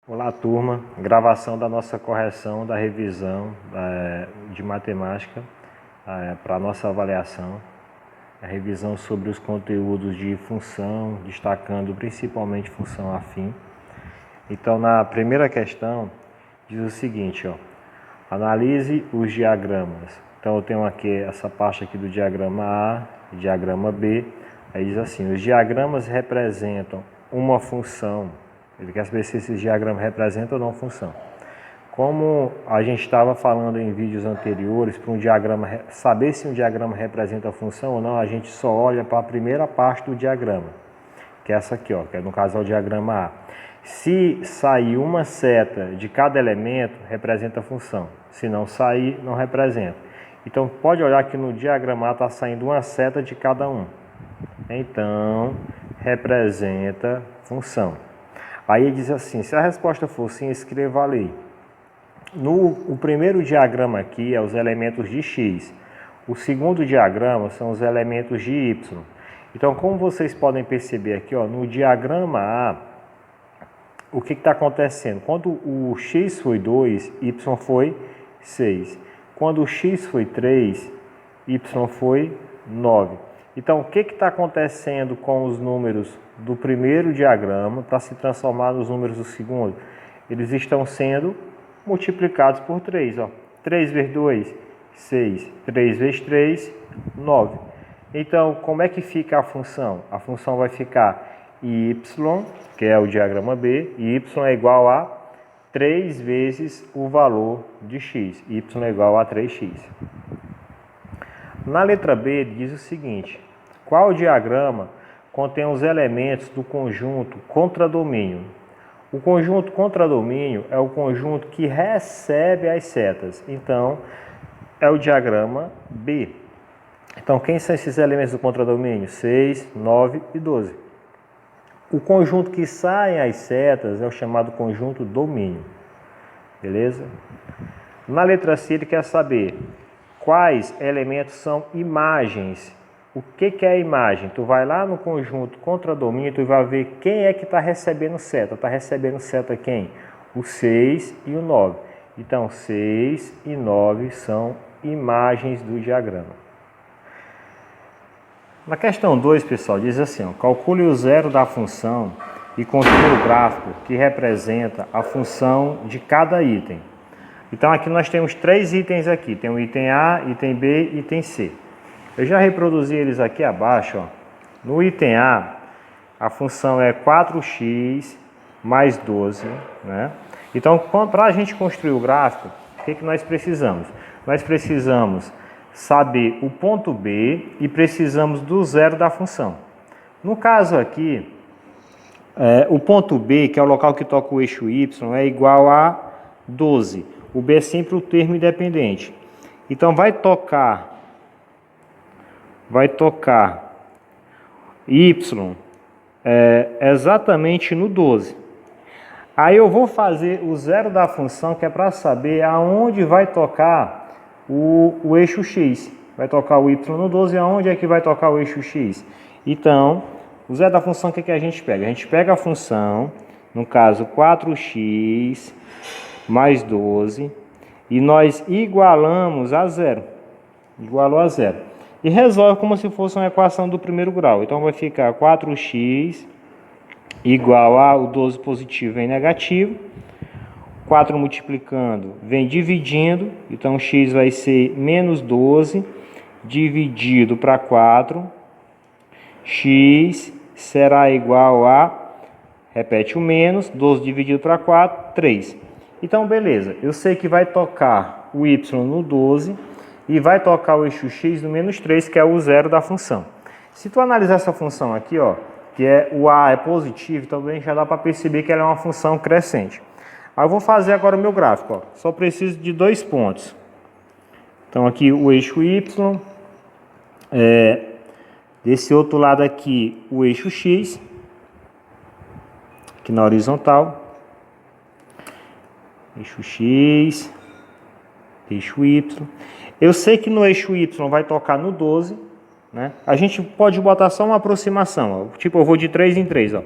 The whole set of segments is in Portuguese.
Olá, turma. Gravação da nossa correção da revisão de matemática para a nossa avaliação. A revisão sobre os conteúdos de função, destacando principalmente função afim. Então, na primeira questão, diz o seguinte, ó, analise os diagramas. Então, eu tenho aqui essa parte aqui do diagrama A e diagrama B. Aí diz assim, os diagramas representam uma função. Ele quer saber se esses diagramas representam ou não função. Como a gente estava falando em vídeos anteriores, para um diagrama, saber se um diagrama representa a função ou não, a gente só olha para a primeira parte do diagrama, que é essa aqui, ó, que no caso é o diagrama A. Se sair uma seta de cada elemento, representa a função. Se não sair, não representa. Então, pode olhar que no diagrama A está saindo uma seta de cada um. Então, representa função. Aí ele diz assim, se a resposta for sim, escreva ali. O primeiro diagrama aqui é os elementos de x. O segundo diagrama são os elementos de y. Então, como vocês podem perceber aqui, ó, no diagrama A, o que está acontecendo? Quando o x foi 2, y foi 6. Quando o x foi 3, y foi 9. Então, o que está acontecendo com os números do primeiro diagrama para se transformar nos números do segundo? Eles estão sendo multiplicados por 3. Ó. 3 vezes 2, 6. 3 vezes 3, 9. Então, como é que fica a função? A função vai ficar y, que é o diagrama B, e y é igual a 3 vezes o valor de x. Y é igual a 3x. Na letra B, ele diz o seguinte, qual diagrama contém os elementos do conjunto contradomínio? O conjunto contradomínio é o conjunto que recebe as setas, então é o diagrama B. Então, quem são esses elementos do contradomínio? 6, 9 e 12. O conjunto que sai as setas é o chamado conjunto domínio, beleza? Na letra C, ele quer saber quais elementos são imagens. O que é imagem? Tu vai lá no conjunto contradomínio, tu vai ver quem é que está recebendo seta. Está recebendo seta quem? O 6 e o 9. Então, 6 e 9 são imagens do diagrama. Na questão 2, pessoal, diz assim, ó, calcule o zero da função e construa o gráfico que representa a função de cada item. Então, aqui nós temos 3 itens aqui. Tem o item A, item B e item C. Eu já reproduzi eles aqui abaixo. Ó. No item A, a função é 4x mais 12. Né? Então, para a gente construir o gráfico, o que nós precisamos? Nós precisamos saber o ponto B e precisamos do zero da função. No caso aqui, o ponto B, que é o local que toca o eixo y, é igual a 12. O B é sempre o termo independente. Então, vai tocar y exatamente no 12. Aí eu vou fazer o zero da função, que é para saber aonde vai tocar o eixo x. Vai tocar o y no 12, aonde é que vai tocar o eixo x? Então, o zero da função, o que a gente pega? A gente pega a função, no caso 4x mais 12, e nós igualamos a zero. Igualou a zero. E resolve como se fosse uma equação do primeiro grau. Então, vai ficar 4x igual a o 12 positivo vem negativo. 4 multiplicando vem dividindo. Então, x vai ser menos 12 dividido para 4. X será igual a, repete o menos, 12 dividido para 4, 3. Então, beleza. Eu sei que vai tocar o y no 12 e vai tocar o eixo x no menos 3, que é o zero da função. Se tu analisar essa função aqui, ó, que o a é positivo, também já dá para perceber que ela é uma função crescente. Aí eu vou fazer agora o meu gráfico. Ó. Só preciso de 2 pontos. Então, aqui o eixo y. Desse outro lado aqui, o eixo x. Aqui na horizontal. Eixo x. Eixo y. Eu sei que no eixo y vai tocar no 12. Né? A gente pode botar só uma aproximação. Ó. Tipo, eu vou de 3 em 3. Ó.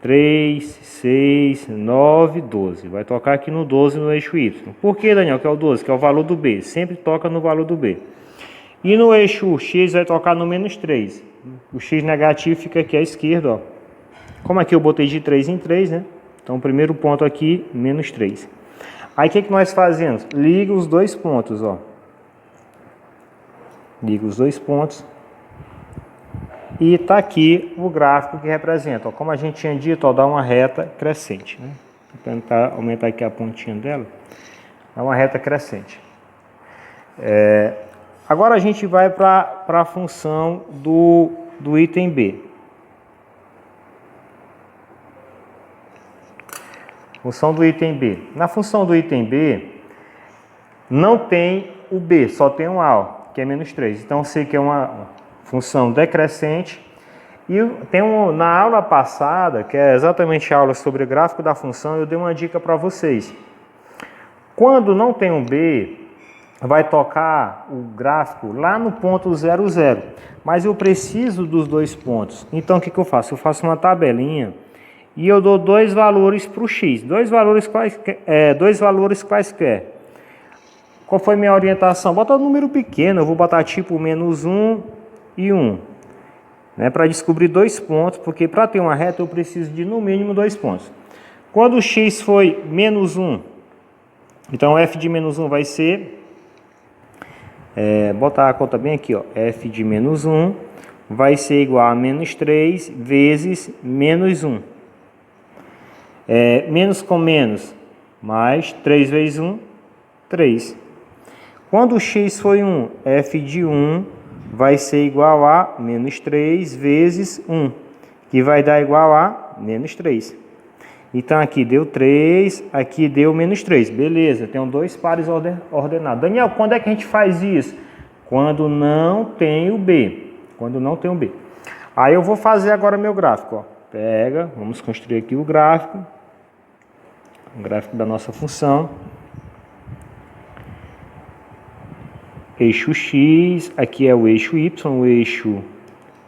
3, 6, 9, 12. Vai tocar aqui no 12 no eixo Y. Por que, Daniel, que é o 12? Que é o valor do B. Sempre toca no valor do B. E no eixo X vai tocar no menos 3. O X negativo fica aqui à esquerda, ó. Como aqui eu botei de 3 em 3, né? Então o primeiro ponto aqui, menos 3. Aí o que nós fazemos? Liga os dois pontos, ó. Liga os dois pontos. E está aqui o gráfico que representa. Ó, como a gente tinha dito, ó, dá uma reta crescente. Né? Vou tentar aumentar aqui a pontinha dela. Dá uma reta crescente. Agora a gente vai para a função do item B. Função do item B. Na função do item B, não tem o B, só tem um A, ó, que é menos 3. Então eu sei que é uma função decrescente. E tem na aula passada, que é exatamente a aula sobre o gráfico da função, eu dei uma dica para vocês. Quando não tem um B, vai tocar o gráfico lá no ponto 0, 0. Mas eu preciso dos dois pontos. Então o que eu faço? Eu faço uma tabelinha e eu dou dois valores para o X. Dois valores quaisquer. Qual foi minha orientação? Bota um número pequeno, eu vou botar tipo menos 1 e 1. Né, para descobrir dois pontos, porque para ter uma reta eu preciso de no mínimo dois pontos. Quando o X foi menos 1, então f de menos 1 vai ser... botar a conta bem aqui, ó, f de menos 1 vai ser igual a menos 3 vezes menos 1. Menos com menos, mais 3 vezes 1, 3. Quando o x foi 1, f de 1 vai ser igual a menos 3 vezes 1, que vai dar igual a menos 3. Então aqui deu 3, aqui deu menos 3. Beleza, tem dois pares ordenados. Daniel, quando é que a gente faz isso? Quando não tem o B. Quando não tem o B. Aí eu vou fazer agora meu gráfico. Ó. Pega, vamos construir aqui o gráfico. O gráfico da nossa função. Eixo X, aqui é o eixo Y, o eixo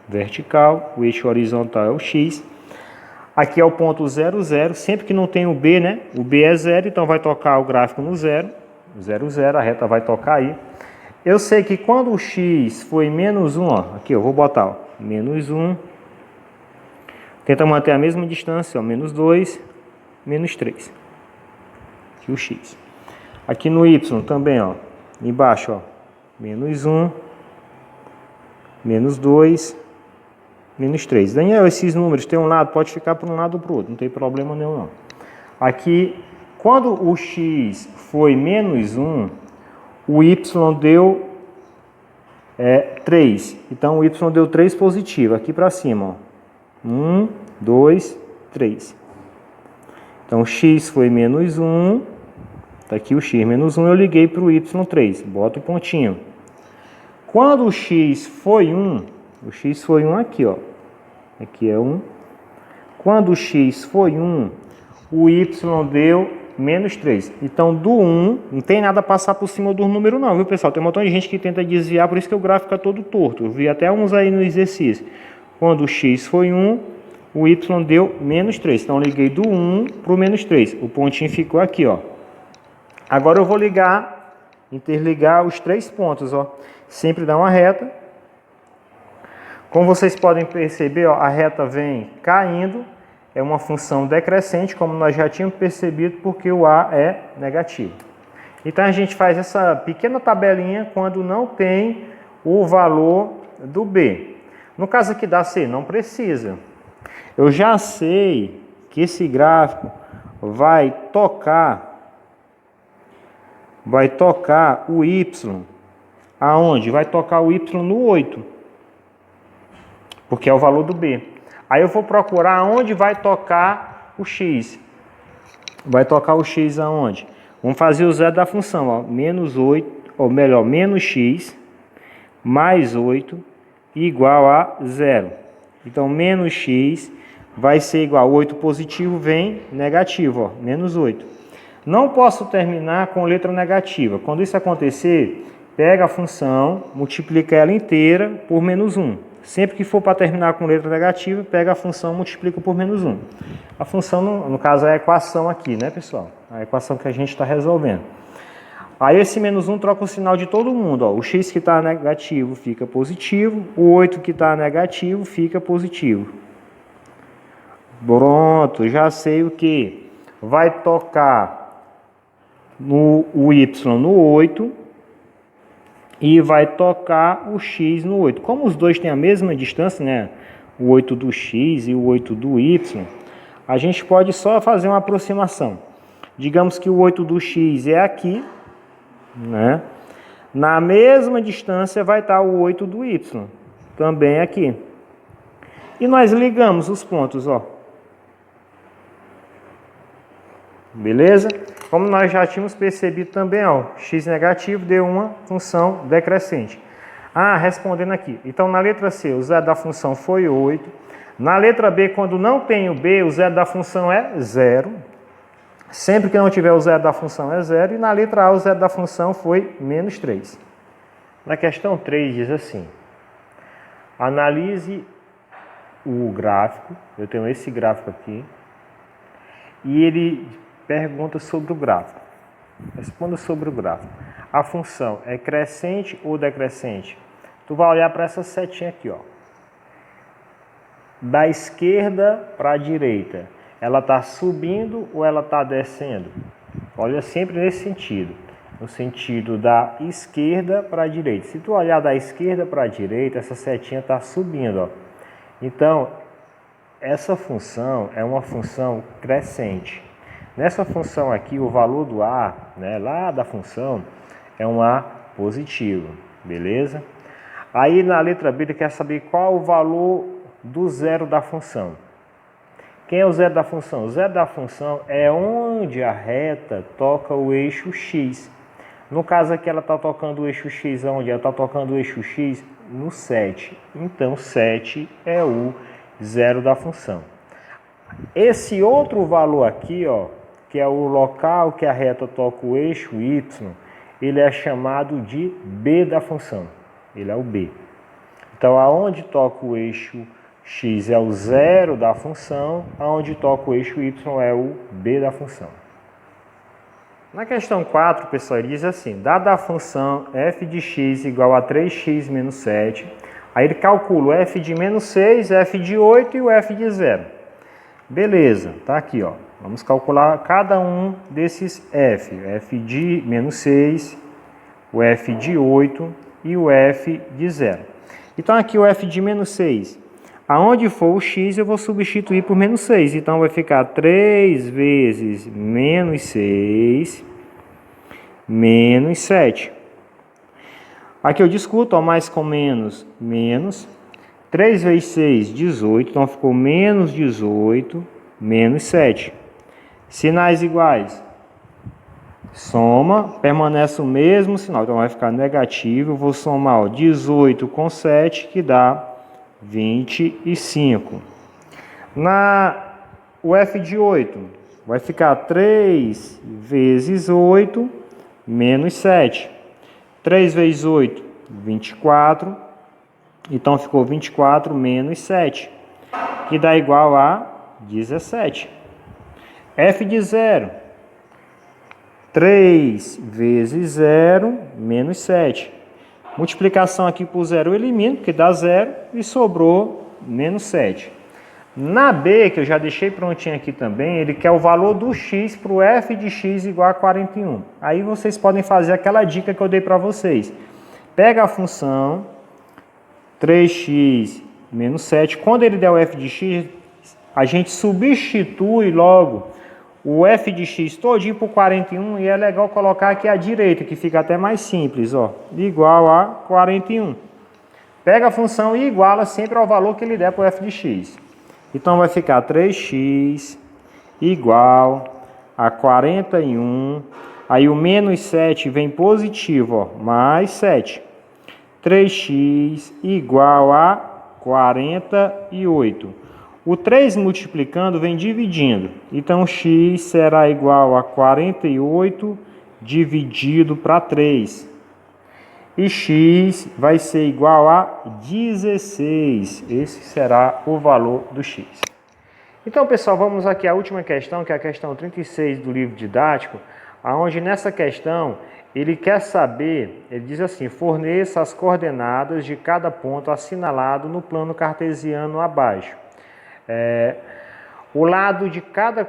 vertical, o eixo horizontal é o X. Aqui é o ponto 0, 0, sempre que não tem o B, né? O B é 0, então vai tocar o gráfico no 0, 0, 0, a reta vai tocar aí. Eu sei que quando o X foi menos 1, ó, aqui eu vou botar, ó, menos 1, tenta manter a mesma distância, ó, menos 2, menos 3, aqui o X. Aqui no Y também, ó, embaixo, ó, menos 1, menos 2, menos 3. Daniel, esses números tem um lado, pode ficar para um lado ou para o outro, não tem problema nenhum não. Aqui, quando o X foi menos 1, o Y deu 3. Então o Y deu 3 positivo, aqui para cima. Ó. 1, 2, 3. Então o X foi menos 1, está aqui o X menos 1, eu liguei para o Y3, boto o pontinho. Quando o X foi 1, o X foi 1 aqui, ó. Aqui é 1. Quando o X foi 1, o Y deu menos 3. Então, do 1, não tem nada a passar por cima do número não, viu, pessoal? Tem um montão de gente que tenta desviar, por isso que o gráfico fica todo torto. Eu vi até uns aí no exercício. Quando o X foi 1, o Y deu menos 3. Então, eu liguei do 1 para o menos 3. O pontinho ficou aqui, ó. Agora eu vou interligar os três pontos, ó. Sempre dá uma reta. Como vocês podem perceber, ó, a reta vem caindo. É uma função decrescente, como nós já tínhamos percebido, porque o A é negativo. Então a gente faz essa pequena tabelinha quando não tem o valor do B. No caso aqui da C, não precisa. Eu já sei que esse gráfico vai tocar o Y. Aonde? Vai tocar o Y no 8. Porque é o valor do B. Aí eu vou procurar onde vai tocar o X. Vai tocar o X aonde? Vamos fazer o zero da função, ó. Menos 8, ou melhor, menos X mais 8 igual a 0. Então, menos X vai ser igual a 8 positivo, vem negativo, ó, menos 8. Não posso terminar com letra negativa. Quando isso acontecer, pega a função, multiplica ela inteira por menos 1. Sempre que for para terminar com letra negativa, pega a função e multiplica por menos 1. A função, no caso, é a equação aqui, né, pessoal? A equação que a gente está resolvendo. Aí esse menos 1 troca o sinal de todo mundo. Ó. O x que está negativo fica positivo, o 8 que está negativo fica positivo. Pronto, já sei o que. Vai tocar o y no 8 e vai tocar o x no 8. Como os dois têm a mesma distância, né? O 8 do x e o 8 do y, a gente pode só fazer uma aproximação. Digamos que o 8 do x é aqui, né? Na mesma distância vai estar o 8 do y, também aqui. E nós ligamos os pontos, ó. Beleza? Como nós já tínhamos percebido também, ó, x negativo deu uma função decrescente. Respondendo aqui. Então, na letra C, o zero da função foi 8. Na letra B, quando não tem o B, o zero da função é 0. Sempre que não tiver o zero da função é 0. E na letra A, o zero da função foi menos 3. Na questão 3 diz assim: analise o gráfico. Eu tenho esse gráfico aqui. E ele pergunta sobre o gráfico. Responda sobre o gráfico. A função é crescente ou decrescente? Tu vai olhar para essa setinha aqui, ó. Da esquerda para a direita. Ela está subindo ou ela está descendo? Olha sempre nesse sentido. No sentido da esquerda para a direita. Se tu olhar da esquerda para a direita, essa setinha está subindo, ó. Então, essa função é uma função crescente. Nessa função aqui, o valor do A, né, lá da função, é um A positivo, beleza? Aí na letra B ele quer saber qual o valor do zero da função. Quem é o zero da função? O zero da função é onde a reta toca o eixo X. No caso aqui ela está tocando o eixo X onde? Ela está tocando o eixo X no 7. Então 7 é o zero da função. Esse outro valor aqui, ó, que é o local que a reta toca o eixo Y, ele é chamado de B da função. Ele é o B. Então, aonde toca o eixo X é o zero da função, aonde toca o eixo Y é o B da função. Na questão 4, pessoal, ele diz assim: dada a função f de x igual a 3x menos 7, aí ele calcula o f de menos 6, f de 8 e o f de 0. Beleza, tá aqui, ó. Vamos calcular cada um desses f. F de menos 6, o f de 8 e o f de 0. Então aqui o f de menos 6. Aonde for o x eu vou substituir por menos 6. Então vai ficar 3 vezes menos 6 menos 7. Aqui eu discuto, ó, mais com menos, menos. 3 vezes 6, 18. Então ficou menos 18 menos 7. Sinais iguais. Soma, permanece o mesmo sinal. Então vai ficar negativo. Eu vou somar, ó, 18 com 7, que dá 25. O f de 8 vai ficar 3 vezes 8 menos 7. 3 vezes 8, 24. Então ficou 24 menos 7, que dá igual a 17. F de 0. 3 vezes 0 menos 7. Multiplicação aqui por 0 eu elimino, porque dá 0, e sobrou menos 7. Na B, que eu já deixei prontinho aqui também, ele quer o valor do x para o f de x igual a 41. Aí vocês podem fazer aquela dica que eu dei para vocês. Pega a função 3x menos 7. Quando ele der o f de x, a gente substitui logo o f de x todinho por 41, e é legal colocar aqui à direita, que fica até mais simples, ó, igual a 41. Pega a função e iguala sempre ao valor que ele der para o f de x. Então vai ficar 3x igual a 41. Aí o menos 7 vem positivo, ó, mais 7. 3x igual a 48. O 3 multiplicando vem dividindo. Então x será igual a 48 dividido para 3. e x vai ser igual a 16. Esse será o valor do x. Então, pessoal, vamos aqui à última questão, que é a questão 36 do livro didático, onde nessa questão ele quer saber, ele diz assim, forneça as coordenadas de cada ponto assinalado no plano cartesiano abaixo. O lado de cada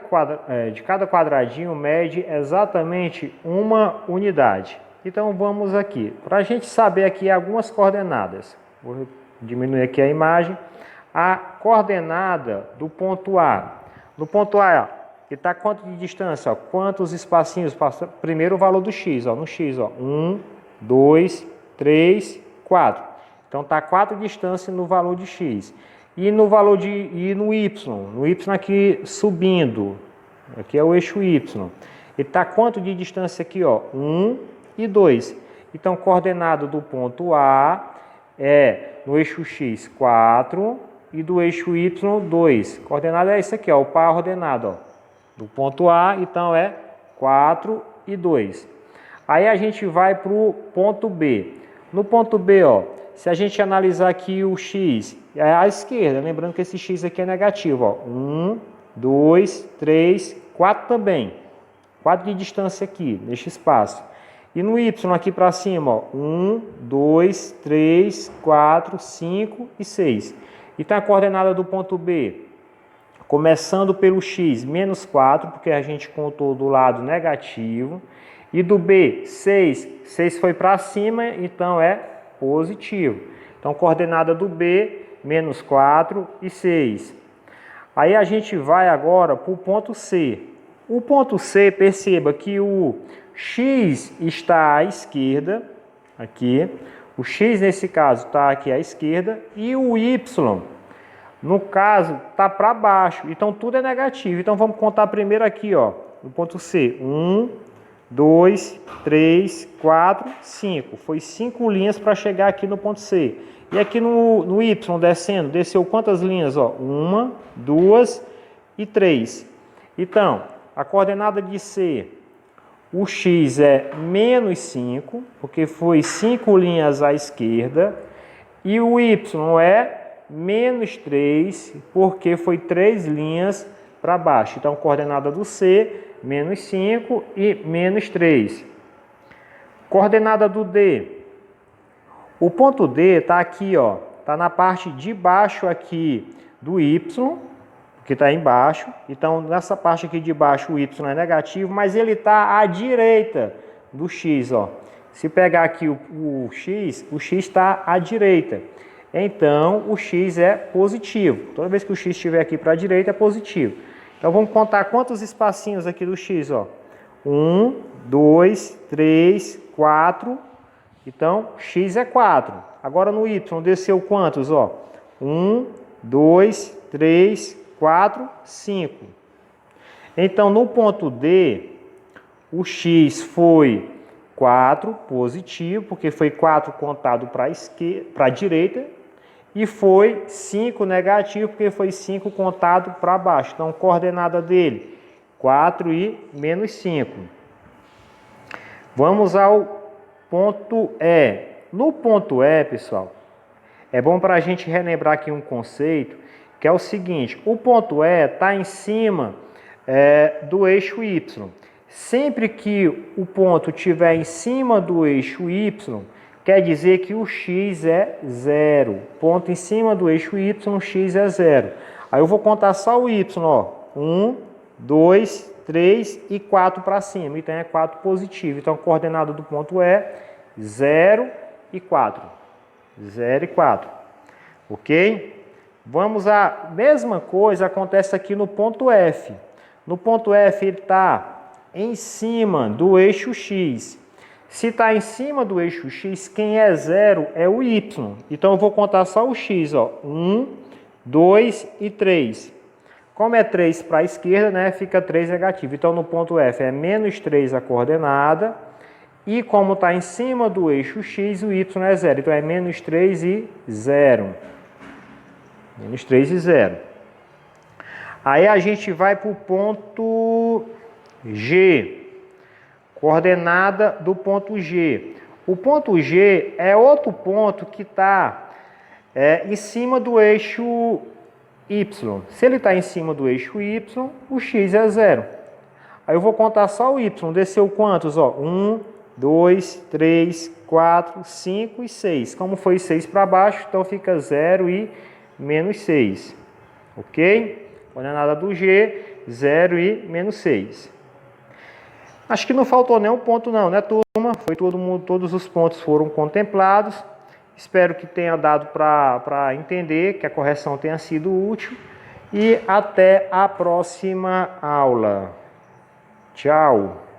quadradinho mede exatamente uma unidade. Então vamos aqui, para a gente saber aqui algumas coordenadas. Vou diminuir aqui a imagem. A coordenada do ponto A. No ponto A, que está quanto de distância? Ó, quantos espacinhos passa? Primeiro o valor do x, ó, no x, ó, 1, 2, 3, 4. Então está 4 distância no valor de x. E no valor no y aqui subindo, aqui é o eixo y. Ele está quanto de distância aqui, ó? 1 e 2. Então coordenada do ponto A é no eixo x 4 e do eixo y 2. Coordenada é isso aqui, ó, o par ordenado, ó, do ponto A, então é 4 e 2. Aí a gente vai para o ponto B. No ponto B, ó, se a gente analisar aqui o x, é à esquerda, lembrando que esse x aqui é negativo, ó, 1, 2, 3, 4 também. 4 de distância aqui, neste espaço. E no y aqui para cima, ó, 1, 2, 3, 4, 5 e 6. Então a coordenada do ponto B, começando pelo x, menos 4, porque a gente contou do lado negativo. E do B, 6. 6 foi para cima, então é positivo. Então coordenada do B, menos 4 e 6. Aí a gente vai agora para o ponto C. O ponto C, perceba que o x está à esquerda, aqui. O x, nesse caso, está aqui à esquerda. E o y, no caso, está para baixo. Então, tudo é negativo. Então, vamos contar primeiro aqui, ó, no ponto C. 1, 2, 3, 4, 5. Foi 5 linhas para chegar aqui no ponto C. E aqui no y, descendo, desceu quantas linhas? Ó? 1, 2 e 3. Então, a coordenada de C, o x é menos 5, porque foi 5 linhas à esquerda. E o y é menos 3, porque foi 3 linhas para baixo. Então, coordenada do C, menos 5 e menos 3. Coordenada do D. O ponto D está aqui, ó, está na parte de baixo aqui do y, que está embaixo. Então, nessa parte aqui de baixo, o y é negativo, mas ele está à direita do x, ó. Se pegar aqui o x está à direita. Então, o x é positivo. Toda vez que o x estiver aqui para a direita, é positivo. Então, vamos contar quantos espacinhos aqui do x, ó. 1, 2, 3, 4. Então, x é 4. Agora, no y, desceu quantos, ó? 1, 2, 3, 4, 5. Então, no ponto D, o x foi 4 positivo, porque foi 4 contado para a direita, e foi 5 negativo, porque foi 5 contado para baixo. Então, coordenada dele, 4 e menos 5. Vamos ao ponto E. No ponto E, pessoal, é bom para a gente relembrar aqui um conceito, que é o seguinte: o ponto E está em cima do eixo Y. Sempre que o ponto estiver em cima do eixo Y, quer dizer que o x é 0. Ponto em cima do eixo Y, x é 0. Aí eu vou contar só o Y, ó. 1, 2, 3 e 4 para cima. Então é 4 positivo. Então a coordenada do ponto é 0 e 4. 0 e 4. Ok? Vamos à mesma coisa, acontece aqui no ponto F. No ponto F ele está em cima do eixo X. Se está em cima do eixo X, quem é 0 é o Y. Então eu vou contar só o X, ó. 1, 2 e 3. Como é 3 para a esquerda, né, fica 3 negativo. Então no ponto F é menos 3 a coordenada. E como está em cima do eixo X, o Y é 0. Então é menos 3 e 0. Menos 3 e 0. Aí a gente vai para o ponto G. Coordenada do ponto G. O ponto G é outro ponto que está em cima do eixo Y. Se ele está em cima do eixo Y, o X é 0. Aí eu vou contar só o Y. Desceu quantos? 1, 2, 3, 4, 5 e 6. Como foi 6 para baixo, então fica 0 e menos 6. Ok? Coordenada do G, 0 e menos 6. Acho que não faltou nenhum ponto não, né, turma? Foi todo mundo, todos os pontos foram contemplados. Espero que tenha dado para entender, que a correção tenha sido útil. E até a próxima aula. Tchau!